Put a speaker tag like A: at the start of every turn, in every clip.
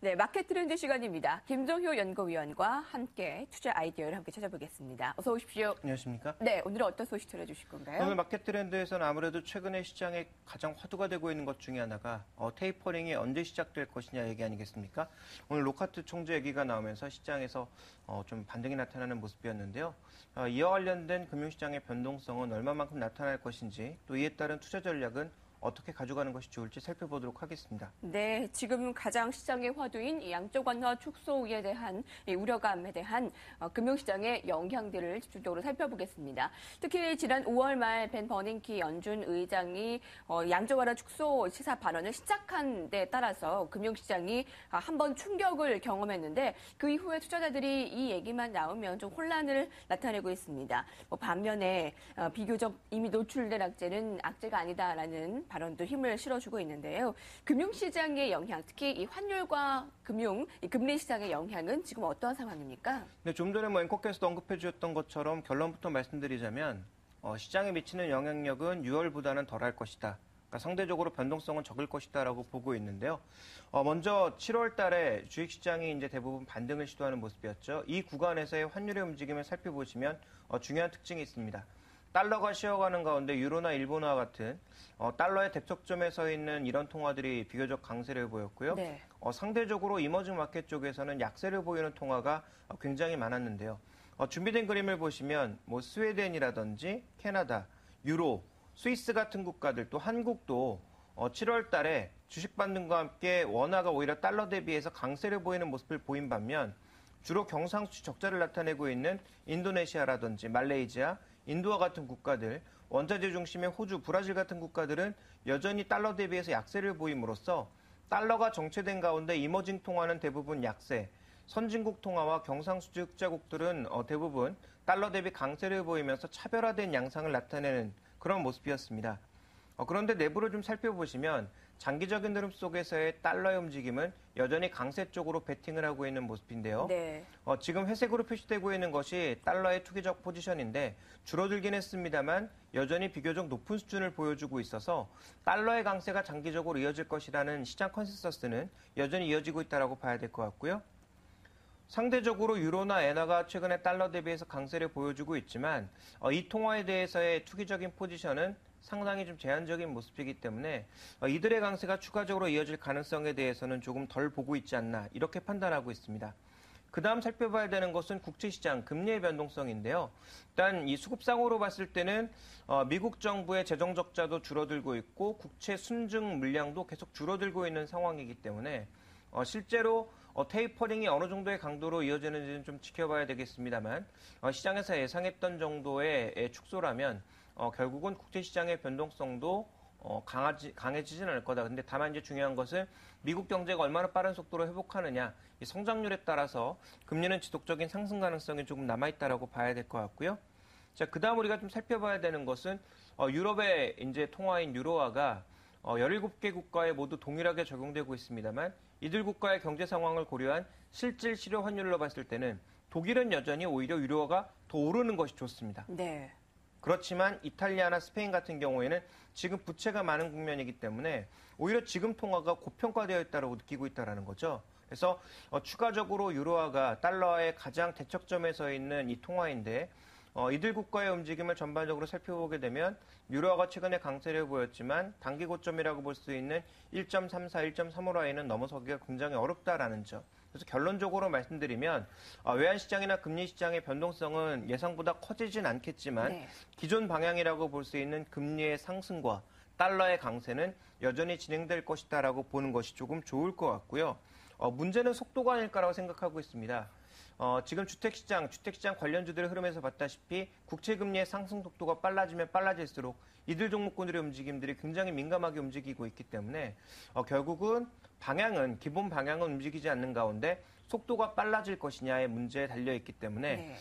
A: 네, 마켓 트렌드 시간입니다. 김정효 연구위원과 함께 투자 아이디어를 함께 찾아보겠습니다. 어서 오십시오.
B: 안녕하십니까?
A: 네, 오늘은 어떤 소식 들어주실 건가요?
B: 오늘 마켓 트렌드에서는 아무래도 최근에 시장에 가장 화두가 되고 있는 것 중에 하나가 테이퍼링이 언제 시작될 것이냐 얘기 아니겠습니까? 오늘 로카트 총재 얘기가 나오면서 시장에서 좀 반등이 나타나는 모습이었는데요. 이와 관련된 금융시장의 변동성은 얼마만큼 나타날 것인지 또 이에 따른 투자 전략은 어떻게 가져가는 것이 좋을지 살펴보도록 하겠습니다.
A: 네, 지금 가장 시장의 화두인 이 양적 완화 축소에 대한 이 우려감에 대한 금융시장의 영향들을 집중적으로 살펴보겠습니다. 특히 지난 5월 말 벤 버닝키 연준 의장이 양적 완화 축소 시사 발언을 시작한 데 따라서 금융시장이 한번 충격을 경험했는데 그 이후에 투자자들이 이 얘기만 나오면 좀 혼란을 나타내고 있습니다. 반면에 비교적 이미 노출된 악재는 악재가 아니다라는 발언도 힘을 실어주고 있는데요. 금융시장의 영향, 특히 이 환율과 이 금리 시장의 영향은 지금 어떠한 상황입니까?
B: 네, 좀 전에 앵커께서도 언급해 주셨던 것처럼 결론부터 말씀드리자면 시장에 미치는 영향력은 6월보다는 덜할 것이다. 그러니까 상대적으로 변동성은 적을 것이다라고 보고 있는데요. 먼저 7월 달에 주식시장이 이제 대부분 반등을 시도하는 모습이었죠. 이 구간에서의 환율의 움직임을 살펴보시면 중요한 특징이 있습니다. 달러가 쉬어가는 가운데 유로나 일본화와 같은 달러의 대척점에 서 있는 이런 통화들이 비교적 강세를 보였고요.
A: 네.
B: 상대적으로 이머징 마켓 쪽에서는 약세를 보이는 통화가 굉장히 많았는데요. 준비된 그림을 보시면 스웨덴이라든지 캐나다, 유로, 스위스 같은 국가들 또 한국도 7월 달에 주식 반등과 함께 원화가 오히려 달러 대비해서 강세를 보이는 모습을 보인 반면 주로 경상수지 적자를 나타내고 있는 인도네시아라든지 말레이시아, 인도와 같은 국가들, 원자재 중심의 호주, 브라질 같은 국가들은 여전히 달러 대비해서 약세를 보임으로써 달러가 정체된 가운데 이머징 통화는 대부분 약세, 선진국 통화와 경상수지 흑자국들은 대부분 달러 대비 강세를 보이면서 차별화된 양상을 나타내는 그런 모습이었습니다. 그런데 내부를 좀 살펴보시면 장기적인 흐름 속에서의 달러의 움직임은 여전히 강세 쪽으로 베팅을 하고 있는 모습인데요.
A: 네.
B: 지금 회색으로 표시되고 있는 것이 달러의 투기적 포지션인데 줄어들긴 했습니다만 여전히 비교적 높은 수준을 보여주고 있어서 달러의 강세가 장기적으로 이어질 것이라는 시장 컨센서스는 여전히 이어지고 있다고 봐야 될 것 같고요. 상대적으로 유로나 엔화가 최근에 달러 대비해서 강세를 보여주고 있지만 이 통화에 대해서의 투기적인 포지션은 상당히 좀 제한적인 모습이기 때문에 이들의 강세가 추가적으로 이어질 가능성에 대해서는 조금 덜 보고 있지 않나 이렇게 판단하고 있습니다. 그 다음 살펴봐야 되는 것은 국채시장 금리의 변동성인데요. 일단 이 수급상으로 봤을 때는 미국 정부의 재정 적자도 줄어들고 있고 국채 순증 물량도 계속 줄어들고 있는 상황이기 때문에 실제로 테이퍼링이 어느 정도의 강도로 이어지는지는 좀 지켜봐야 되겠습니다만 시장에서 예상했던 정도의 축소라면 결국은 국제시장의 변동성도 강해지지는 않을 거다. 근데 다만 이제 중요한 것은 미국 경제가 얼마나 빠른 속도로 회복하느냐, 이 성장률에 따라서 금리는 지속적인 상승 가능성이 조금 남아있다라고 봐야 될 것 같고요. 자, 그 다음 우리가 좀 살펴봐야 되는 것은 유럽의 이제 통화인 유로화가 17개 국가에 모두 동일하게 적용되고 있습니다만 이들 국가의 경제 상황을 고려한 실질 실효 환율로 봤을 때는 독일은 여전히 오히려 유로화가 더 오르는 것이 좋습니다.
A: 네.
B: 그렇지만 이탈리아나 스페인 같은 경우에는 지금 부채가 많은 국면이기 때문에 오히려 지금 통화가 고평가되어 있다고 느끼고 있다는 거죠. 그래서 추가적으로 유로화가 달러의 가장 대척점에 서 있는 이 통화인데 이들 국가의 움직임을 전반적으로 살펴보게 되면 유로화가 최근에 강세를 보였지만 단기 고점이라고 볼 수 있는 1.34, 1.35 라인은 넘어서기가 굉장히 어렵다라는 점. 그래서 결론적으로 말씀드리면 외환시장이나 금리시장의 변동성은 예상보다 커지진 않겠지만 네. 기존 방향이라고 볼 수 있는 금리의 상승과 달러의 강세는 여전히 진행될 것이다라고 보는 것이 조금 좋을 것 같고요. 문제는 속도가 아닐까라고 생각하고 있습니다. 지금 주택시장 관련주들의 흐름에서 봤다시피 국채금리의 상승 속도가 빨라지면 빨라질수록 이들 종목군들의 움직임들이 굉장히 민감하게 움직이고 있기 때문에 결국은 기본 방향은 움직이지 않는 가운데 속도가 빨라질 것이냐의 문제에 달려있기 때문에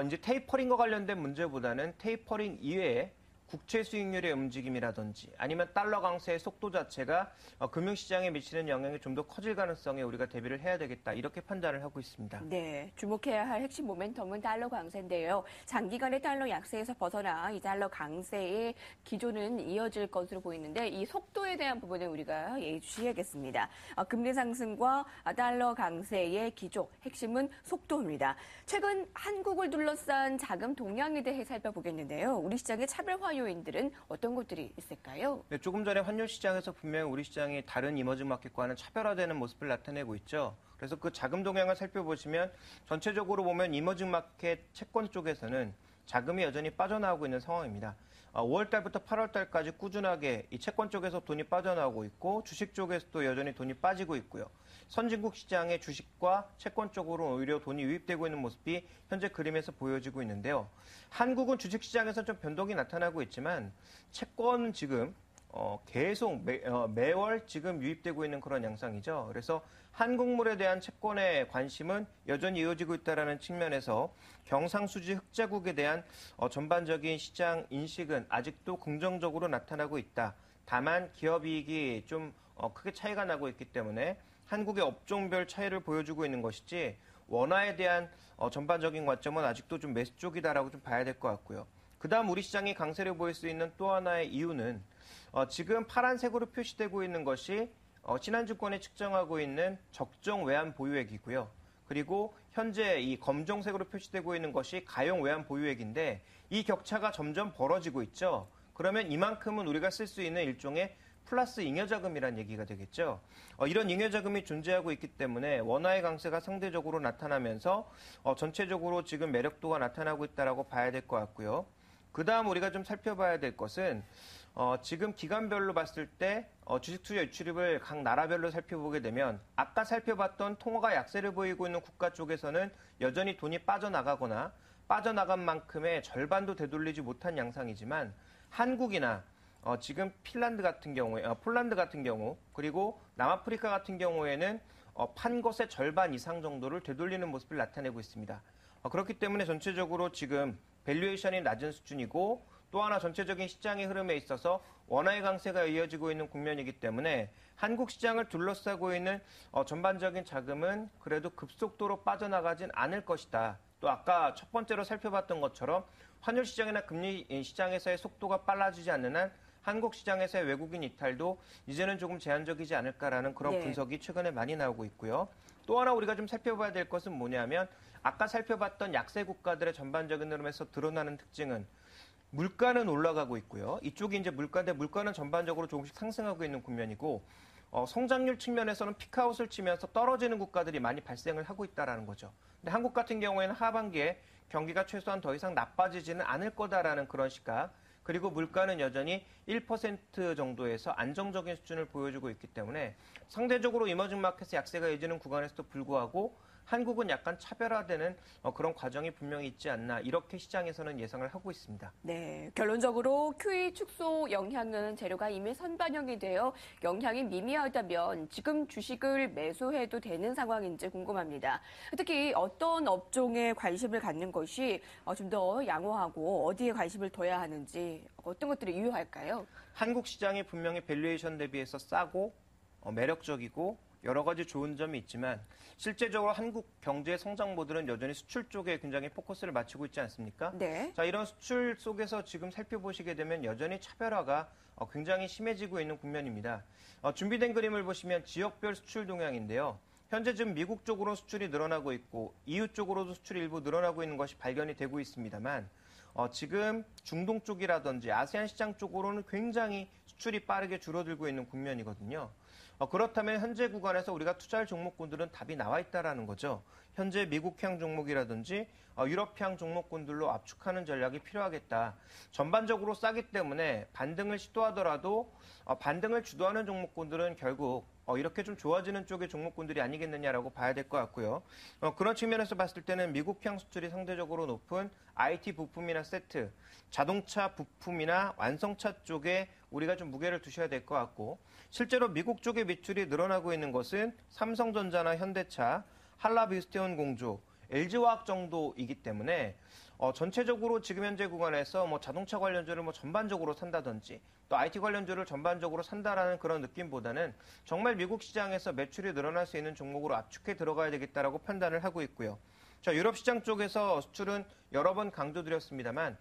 B: 이제 테이퍼링과 관련된 문제보다는 테이퍼링 이외에 국채 수익률의 움직임이라든지 아니면 달러 강세의 속도 자체가 금융시장에 미치는 영향이 좀 더 커질 가능성에 우리가 대비를 해야 되겠다. 이렇게 판단을 하고 있습니다.
A: 네, 주목해야 할 핵심 모멘텀은 달러 강세인데요. 장기간의 달러 약세에서 벗어나 이 달러 강세의 기조는 이어질 것으로 보이는데 이 속도에 대한 부분은 우리가 예의주시해야겠습니다. 금리 상승과 달러 강세의 기조, 핵심은 속도입니다. 최근 한국을 둘러싼 자금 동향에 대해 살펴보겠는데요. 우리 시장의 차별화 요인들은 어떤 것들이 있을까요?
B: 네, 조금 전에 환율 시장에서 분명히 우리 시장이 다른 이머징 마켓과는 차별화되는 모습을 나타내고 있죠. 그래서 그 자금 동향을 살펴보시면 전체적으로 보면 이머징 마켓 채권 쪽에서는 자금이 여전히 빠져나오고 있는 상황입니다. 5월 달부터 8월 달까지 꾸준하게 이 채권 쪽에서 돈이 빠져나오고 있고 주식 쪽에서도 여전히 돈이 빠지고 있고요. 선진국 시장의 주식과 채권 쪽으로 오히려 돈이 유입되고 있는 모습이 현재 그림에서 보여지고 있는데요. 한국은 주식 시장에서 좀 변동이 나타나고 있지만 채권은 지금 계속 매월 지금 유입되고 있는 그런 양상이죠. 그래서 한국물에 대한 채권의 관심은 여전히 이어지고 있다는 측면에서 경상수지 흑자국에 대한 전반적인 시장 인식은 아직도 긍정적으로 나타나고 있다. 다만 기업이익이 좀 크게 차이가 나고 있기 때문에 한국의 업종별 차이를 보여주고 있는 것이지 원화에 대한 전반적인 관점은 아직도 좀 매수 쪽이다라고 좀 봐야 될 것 같고요. 그다음 우리 시장이 강세를 보일 수 있는 또 하나의 이유는 지금 파란색으로 표시되고 있는 것이 신한증권이 측정하고 있는 적정 외환 보유액이고요. 그리고 현재 이 검정색으로 표시되고 있는 것이 가용 외환 보유액인데 이 격차가 점점 벌어지고 있죠. 그러면 이만큼은 우리가 쓸 수 있는 일종의 플러스 잉여자금이란 얘기가 되겠죠. 이런 잉여자금이 존재하고 있기 때문에 원화의 강세가 상대적으로 나타나면서 전체적으로 지금 매력도가 나타나고 있다고 봐야 될 것 같고요. 그다음 우리가 좀 살펴봐야 될 것은 지금 기간별로 봤을 때 주식 투자 유출입을 각 나라별로 살펴보게 되면 아까 살펴봤던 통화가 약세를 보이고 있는 국가 쪽에서는 여전히 돈이 빠져나가거나 빠져나간 만큼의 절반도 되돌리지 못한 양상이지만 한국이나 지금 핀란드 같은 경우에 폴란드 같은 경우 그리고 남아프리카 같은 경우에는 판 것의 절반 이상 정도를 되돌리는 모습을 나타내고 있습니다. 그렇기 때문에 전체적으로 지금 밸류에이션이 낮은 수준이고 또 하나 전체적인 시장의 흐름에 있어서 원화의 강세가 이어지고 있는 국면이기 때문에 한국 시장을 둘러싸고 있는 전반적인 자금은 그래도 급속도로 빠져나가진 않을 것이다. 또 아까 첫 번째로 살펴봤던 것처럼 환율 시장이나 금리 시장에서의 속도가 빨라지지 않는 한 한국 시장에서의 외국인 이탈도 이제는 조금 제한적이지 않을까라는 그런 분석이 최근에 많이 나오고 있고요. 또 하나 우리가 좀 살펴봐야 될 것은 뭐냐면 아까 살펴봤던 약세 국가들의 전반적인 흐름에서 드러나는 특징은 물가는 올라가고 있고요. 이쪽이 이제 물가인데 물가는 전반적으로 조금씩 상승하고 있는 국면이고 성장률 측면에서는 피크아웃을 치면서 떨어지는 국가들이 많이 발생을 하고 있다는 거죠. 근데 한국 같은 경우에는 하반기에 경기가 최소한 더 이상 나빠지지는 않을 거다라는 그런 시각. 그리고 물가는 여전히 1% 정도에서 안정적인 수준을 보여주고 있기 때문에 상대적으로 이머징 마켓의 약세가 이어지는 구간에서도 불구하고 한국은 약간 차별화되는 그런 과정이 분명히 있지 않나 이렇게 시장에서는 예상을 하고 있습니다.
A: 네, 결론적으로 QE 축소 영향은 재료가 이미 선반영이 되어 영향이 미미하다면 지금 주식을 매수해도 되는 상황인지 궁금합니다. 특히 어떤 업종에 관심을 갖는 것이 좀 더 양호하고 어디에 관심을 둬야 하는지 어떤 것들이 유효할까요?
B: 한국 시장이 분명히 밸류에이션 대비해서 싸고 매력적이고 여러 가지 좋은 점이 있지만 실제적으로 한국 경제의 성장 모델은 여전히 수출 쪽에 굉장히 포커스를 맞추고 있지 않습니까?
A: 네.
B: 자, 이런 수출 속에서 지금 살펴보시게 되면 여전히 차별화가 굉장히 심해지고 있는 국면입니다. 준비된 그림을 보시면 지역별 수출 동향인데요. 현재 지금 미국 쪽으로 수출이 늘어나고 있고 EU 쪽으로도 수출이 일부 늘어나고 있는 것이 발견이 되고 있습니다만 지금 중동 쪽이라든지 아세안 시장 쪽으로는 굉장히 수출이 빠르게 줄어들고 있는 국면이거든요. 그렇다면 현재 구간에서 우리가 투자할 종목군들은 답이 나와 있다라는 거죠. 현재 미국향 종목이라든지 유럽향 종목군들로 압축하는 전략이 필요하겠다. 전반적으로 싸기 때문에 반등을 시도하더라도 반등을 주도하는 종목군들은 결국 이렇게 좀 좋아지는 쪽의 종목군들이 아니겠느냐라고 봐야 될 것 같고요. 그런 측면에서 봤을 때는 미국향 수출이 상대적으로 높은 IT 부품이나 세트, 자동차 부품이나 완성차 쪽에 우리가 좀 무게를 두셔야 될 것 같고 실제로 미국 쪽의 매출이 늘어나고 있는 것은 삼성전자나 현대차, 한라비스테온 공조, LG화학 정도이기 때문에 전체적으로 지금 현재 구간에서 뭐 자동차 관련주를 뭐 전반적으로 산다든지 또 IT 관련주를 전반적으로 산다라는 그런 느낌보다는 정말 미국 시장에서 매출이 늘어날 수 있는 종목으로 압축해 들어가야 되겠다라고 판단을 하고 있고요. 자, 유럽 시장 쪽에서 수출은 여러 번 강조드렸습니다만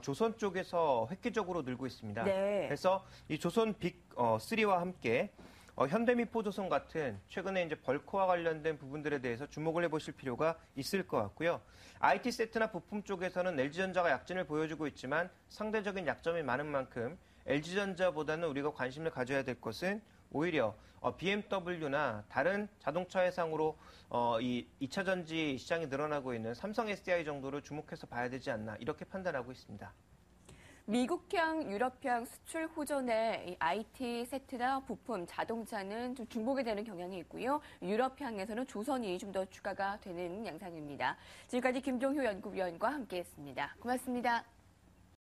B: 조선 쪽에서 획기적으로 늘고 있습니다.
A: 네.
B: 그래서 이 조선 빅3와 함께 현대미포조선 같은 최근에 이제 벌크와 관련된 부분들에 대해서 주목을 해보실 필요가 있을 것 같고요. IT 세트나 부품 쪽에서는 LG전자가 약진을 보여주고 있지만 상대적인 약점이 많은 만큼 LG전자보다는 우리가 관심을 가져야 될 것은 오히려 BMW나 다른 자동차 회사로 이 2차 전지 시장이 늘어나고 있는 삼성 SDI 정도를 주목해서 봐야 되지 않나 이렇게 판단하고 있습니다.
A: 미국향, 유럽향 수출 호전에 이 IT 세트나 부품, 자동차는 좀 중복이 되는 경향이 있고요. 유럽향에서는 조선이 좀 더 추가가 되는 양상입니다. 지금까지 김종효 연구위원과 함께했습니다. 고맙습니다.